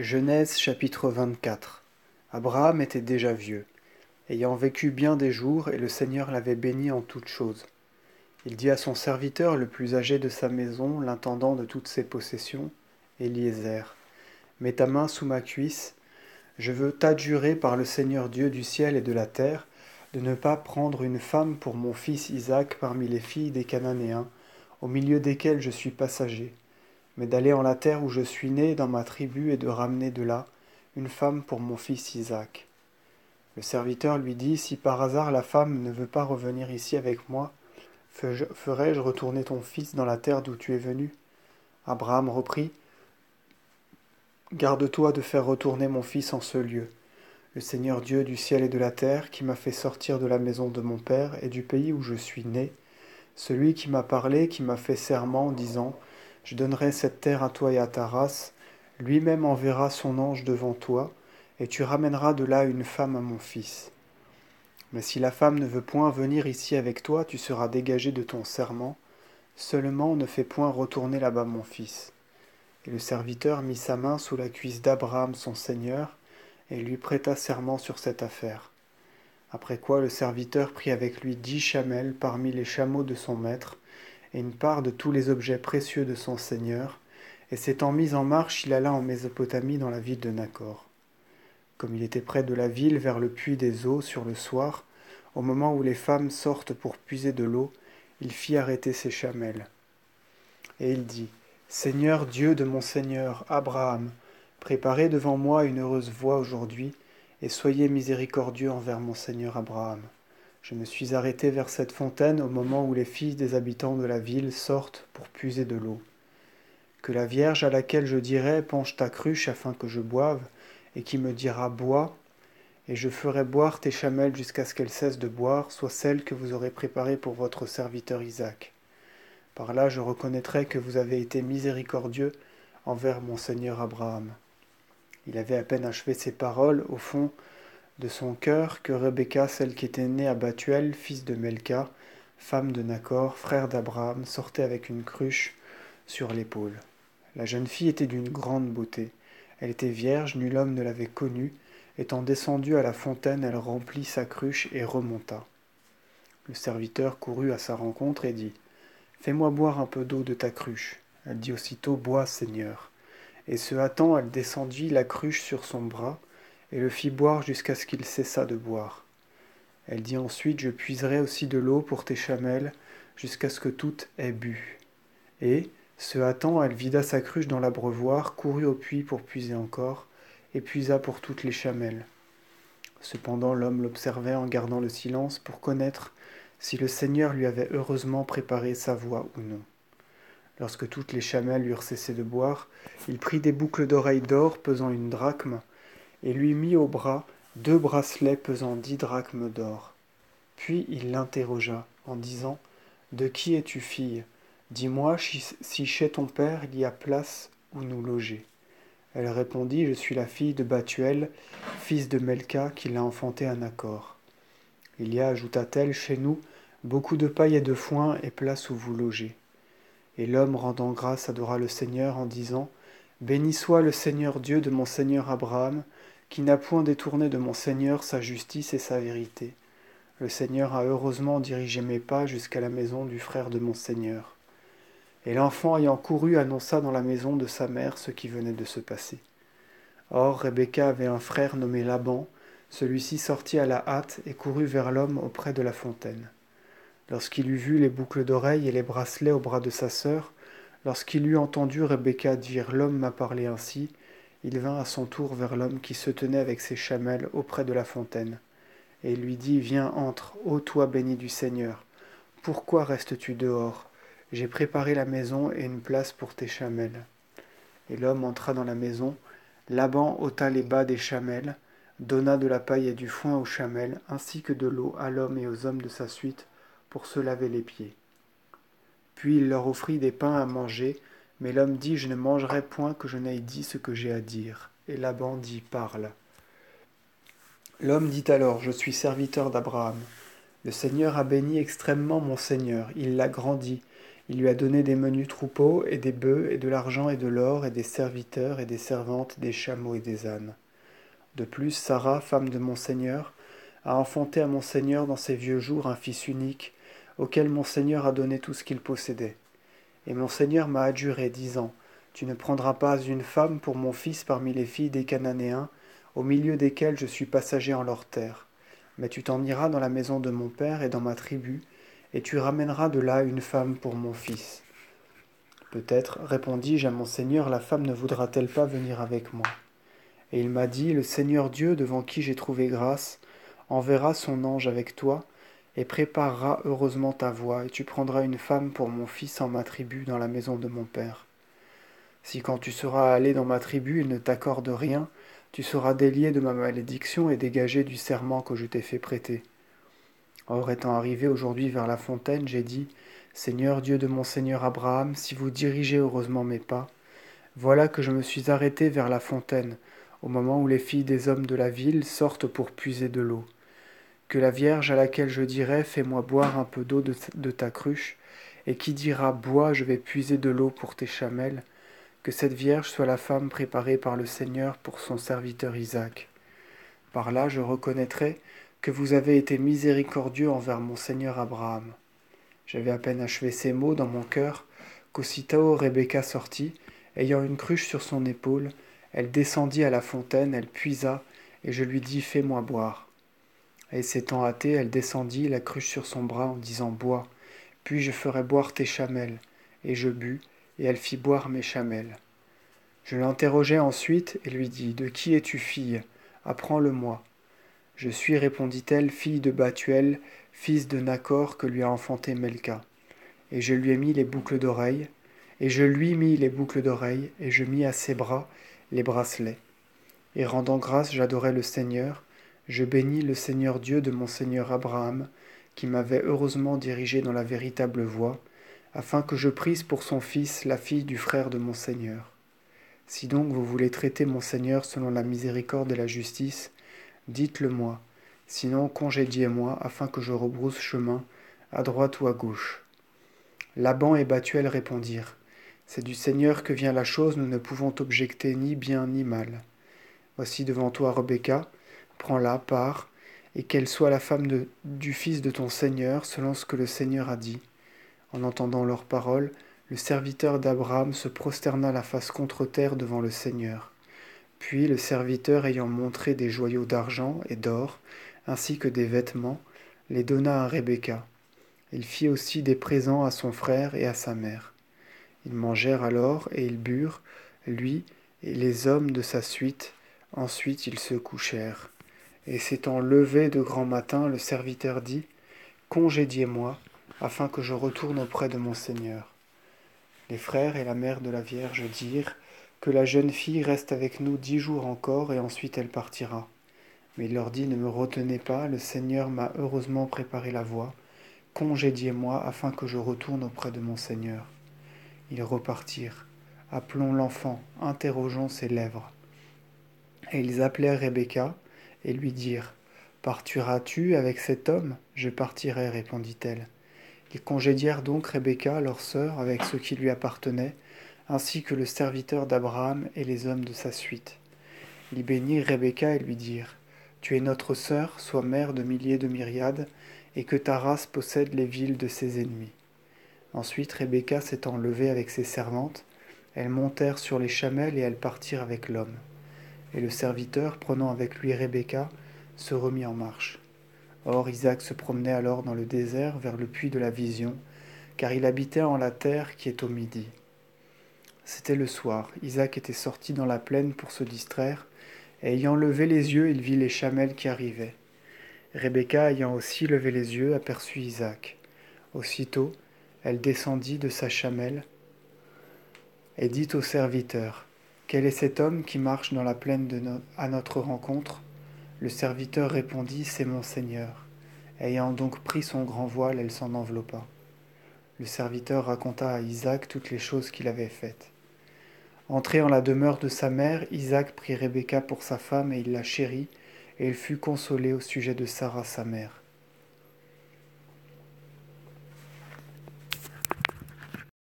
Genèse chapitre 24. Abraham était déjà vieux, ayant vécu bien des jours, et le Seigneur l'avait béni en toutes choses. Il dit à son serviteur le plus âgé de sa maison, l'intendant de toutes ses possessions, Éliézer, mets ta main sous ma cuisse, je veux t'adjurer par le Seigneur Dieu du ciel et de la terre, de ne pas prendre une femme pour mon fils Isaac parmi les filles des Cananéens, au milieu desquels je suis passager, mais d'aller en la terre où je suis né dans ma tribu et de ramener de là une femme pour mon fils Isaac. Le serviteur lui dit, si par hasard la femme ne veut pas revenir ici avec moi, ferai-je retourner ton fils dans la terre d'où tu es venu? Abraham reprit, garde-toi de faire retourner mon fils en ce lieu. Le Seigneur Dieu du ciel et de la terre, qui m'a fait sortir de la maison de mon père et du pays où je suis né, celui qui m'a parlé, qui m'a fait serment, disant, je donnerai cette terre à toi et à ta race, lui-même enverra son ange devant toi, et tu ramèneras de là une femme à mon fils. Mais si la femme ne veut point venir ici avec toi, tu seras dégagé de ton serment, seulement ne fais point retourner là-bas mon fils. Et le serviteur mit sa main sous la cuisse d'Abraham son seigneur, et lui prêta serment sur cette affaire. Après quoi le serviteur prit avec lui 10 chamelles parmi les chameaux de son maître, et une part de tous les objets précieux de son seigneur, et s'étant mis en marche, il alla en Mésopotamie dans la ville de Nacor. Comme il était près de la ville, vers le puits des eaux, sur le soir, au moment où les femmes sortent pour puiser de l'eau, il fit arrêter ses chamelles. Et il dit, Seigneur Dieu de mon Seigneur, Abraham, préparez devant moi une heureuse voie aujourd'hui, et soyez miséricordieux envers mon Seigneur Abraham. Je me suis arrêté vers cette fontaine au moment où les filles des habitants de la ville sortent pour puiser de l'eau. Que la Vierge à laquelle je dirai, penche ta cruche afin que je boive, et qui me dira, bois, et je ferai boire tes chamelles jusqu'à ce qu'elles cessent de boire, soit celle que vous aurez préparée pour votre serviteur Isaac. Par là je reconnaîtrai que vous avez été miséricordieux envers mon Seigneur Abraham. Il avait à peine achevé ces paroles, au fond de son cœur, que Rebecca, celle qui était née à Bathuel, fils de Melca, femme de Nacor, frère d'Abraham, sortait avec une cruche sur l'épaule. La jeune fille était d'une grande beauté. Elle était vierge, nul homme ne l'avait connue. Étant descendue à la fontaine, elle remplit sa cruche et remonta. Le serviteur courut à sa rencontre et dit, fais-moi boire un peu d'eau de ta cruche. Elle dit aussitôt, bois, Seigneur. Et se hâtant, elle descendit la cruche sur son bras, et le fit boire jusqu'à ce qu'il cessât de boire. Elle dit ensuite, je puiserai aussi de l'eau pour tes chamelles, jusqu'à ce que toutes aient bu. Et, se hâtant, elle vida sa cruche dans l'abreuvoir, courut au puits pour puiser encore, et puisa pour toutes les chamelles. Cependant l'homme l'observait en gardant le silence pour connaître si le Seigneur lui avait heureusement préparé sa voie ou non. Lorsque toutes les chamelles eurent cessé de boire, il prit des boucles d'oreilles d'or pesant 1 drachme, et lui mit au bras 2 bracelets pesant 10 drachmes d'or. Puis il l'interrogea, en disant, de qui es-tu fille? Dis-moi si chez ton père il y a place où nous loger. Elle répondit, je suis la fille de Bathuel, fils de Melca, qui l'a enfanté à Nacor. Il y a, ajouta-t-elle, chez nous, beaucoup de paille et de foin, et place où vous logez. Et l'homme, rendant grâce, adora le Seigneur en disant, béni soit le Seigneur Dieu de mon Seigneur Abraham, qui n'a point détourné de mon Seigneur sa justice et sa vérité. Le Seigneur a heureusement dirigé mes pas jusqu'à la maison du frère de mon Seigneur. Et l'enfant ayant couru annonça dans la maison de sa mère ce qui venait de se passer. Or Rebecca avait un frère nommé Laban, celui-ci sortit à la hâte et courut vers l'homme auprès de la fontaine. Lorsqu'il eut vu les boucles d'oreilles et les bracelets au bras de sa sœur, lorsqu'il eut entendu Rebecca dire « L'homme m'a parlé ainsi », il vint à son tour vers l'homme qui se tenait avec ses chamelles auprès de la fontaine, et il lui dit « Viens, entre, ô toi béni du Seigneur. Pourquoi restes-tu dehors? J'ai préparé la maison et une place pour tes chamelles. » Et l'homme entra dans la maison. Laban ôta les bas des chamelles, donna de la paille et du foin aux chamelles, ainsi que de l'eau à l'homme et aux hommes de sa suite, pour se laver les pieds. Puis il leur offrit des pains à manger, mais l'homme dit, je ne mangerai point que je n'aie dit ce que j'ai à dire. Et Laban dit, parle. L'homme dit alors, je suis serviteur d'Abraham. Le Seigneur a béni extrêmement mon Seigneur, il l'a grandi, Il lui a donné des menus troupeaux et des bœufs et de l'argent et de l'or et des serviteurs et des servantes, des chameaux et des ânes. De plus, Sarah, femme de mon Seigneur, a enfanté à mon Seigneur dans ses vieux jours un fils unique, auquel mon Seigneur a donné tout ce qu'il possédait. Et mon Seigneur m'a adjuré, disant, Tu ne prendras pas une femme pour mon fils parmi les filles des Cananéens, au milieu desquels je suis passager en leur terre. Mais tu t'en iras dans la maison de mon père et dans ma tribu, et tu ramèneras de là une femme pour mon fils. Peut-être, répondis-je à mon Seigneur, la femme ne voudra-t-elle pas venir avec moi? Et il m'a dit, Le Seigneur Dieu, devant qui j'ai trouvé grâce, enverra son ange avec toi, et préparera heureusement ta voie, et tu prendras une femme pour mon fils en ma tribu dans la maison de mon père. Si quand tu seras allé dans ma tribu, il ne t'accorde rien, tu seras délié de ma malédiction et dégagé du serment que je t'ai fait prêter. Or, étant arrivé aujourd'hui vers la fontaine, j'ai dit, Seigneur Dieu de mon Seigneur Abraham, si vous dirigez heureusement mes pas, voilà que je me suis arrêté vers la fontaine, au moment où les filles des hommes de la ville sortent pour puiser de l'eau. Que la Vierge à laquelle je dirai, fais-moi boire un peu d'eau de ta cruche, et qui dira, bois, je vais puiser de l'eau pour tes chamelles, que cette Vierge soit la femme préparée par le Seigneur pour son serviteur Isaac. Par là je reconnaîtrai que vous avez été miséricordieux envers mon Seigneur Abraham. J'avais à peine achevé ces mots dans mon cœur, qu'aussitôt Rebecca sortit, ayant une cruche sur son épaule, elle descendit à la fontaine, elle puisa, et je lui dis, fais-moi boire. Et s'étant hâtée, elle descendit, la cruche sur son bras, en disant, bois, puis je ferai boire tes chamelles. Et je bus, et elle fit boire mes chamelles. Je l'interrogeai ensuite, et lui dis, de qui es-tu fille? Apprends-le-moi. Je suis, répondit-elle, fille de Bathuel, fils de Nachor, que lui a enfanté Melka. Et je lui ai mis les boucles d'oreilles, et je lui mis les boucles d'oreilles, et je mis à ses bras les bracelets. Et rendant grâce, j'adorai le Seigneur, je bénis le Seigneur Dieu de mon Seigneur Abraham, qui m'avait heureusement dirigé dans la véritable voie, afin que je prisse pour son fils la fille du frère de mon Seigneur. Si donc vous voulez traiter mon Seigneur selon la miséricorde et la justice, dites-le-moi, sinon congédiez-moi, afin que je rebrousse chemin, à droite ou à gauche. Laban et Bathuel répondirent, C'est du Seigneur que vient la chose, nous ne pouvons objecter ni bien ni mal. Voici devant toi Rebecca, prends-la, pars, et qu'elle soit la femme du fils de ton Seigneur, selon ce que le Seigneur a dit. En entendant leurs paroles, le serviteur d'Abraham se prosterna la face contre terre devant le Seigneur. Puis le serviteur, ayant montré des joyaux d'argent et d'or, ainsi que des vêtements, les donna à Rebecca. Il fit aussi des présents à son frère et à sa mère. Ils mangèrent alors et ils burent, lui et les hommes de sa suite. Ensuite ils se couchèrent. Et s'étant levé de grand matin, le serviteur dit, Congédiez-moi, afin que je retourne auprès de mon Seigneur. Les frères et la mère de la Vierge dirent, Que la jeune fille reste avec nous 10 jours encore, et ensuite elle partira. Mais il leur dit, Ne me retenez pas, le Seigneur m'a heureusement préparé la voie. Congédiez-moi, afin que je retourne auprès de mon Seigneur. Ils repartirent. Appelons l'enfant, interrogeons ses lèvres. Et ils appelèrent Rebecca, et lui dirent, Partiras-tu avec cet homme? Je partirai, répondit-elle. Ils congédièrent donc Rebecca, leur sœur, avec ce qui lui appartenait, ainsi que le serviteur d'Abraham et les hommes de sa suite. Ils bénirent Rebecca et lui dirent, Tu es notre sœur, sois mère de milliers de myriades, et que ta race possède les villes de ses ennemis. Ensuite Rebecca s'étant levée avec ses servantes, elles montèrent sur les chamelles et elles partirent avec l'homme. Et le serviteur, prenant avec lui Rebecca, se remit en marche. Or Isaac se promenait alors dans le désert vers le puits de la vision, car il habitait en la terre qui est au midi. C'était le soir, Isaac était sorti dans la plaine pour se distraire, et ayant levé les yeux, il vit les chamelles qui arrivaient. Rebecca, ayant aussi levé les yeux, aperçut Isaac. Aussitôt, elle descendit de sa chamelle et dit au serviteur, Quel est cet homme qui marche dans la plaine à notre rencontre? Le serviteur répondit, C'est mon Seigneur. Ayant donc pris son grand voile, elle s'en enveloppa. Le serviteur raconta à Isaac toutes les choses qu'il avait faites. Entré en la demeure de sa mère, Isaac prit Rebecca pour sa femme et il la chérit, et il fut consolé au sujet de Sarah sa mère.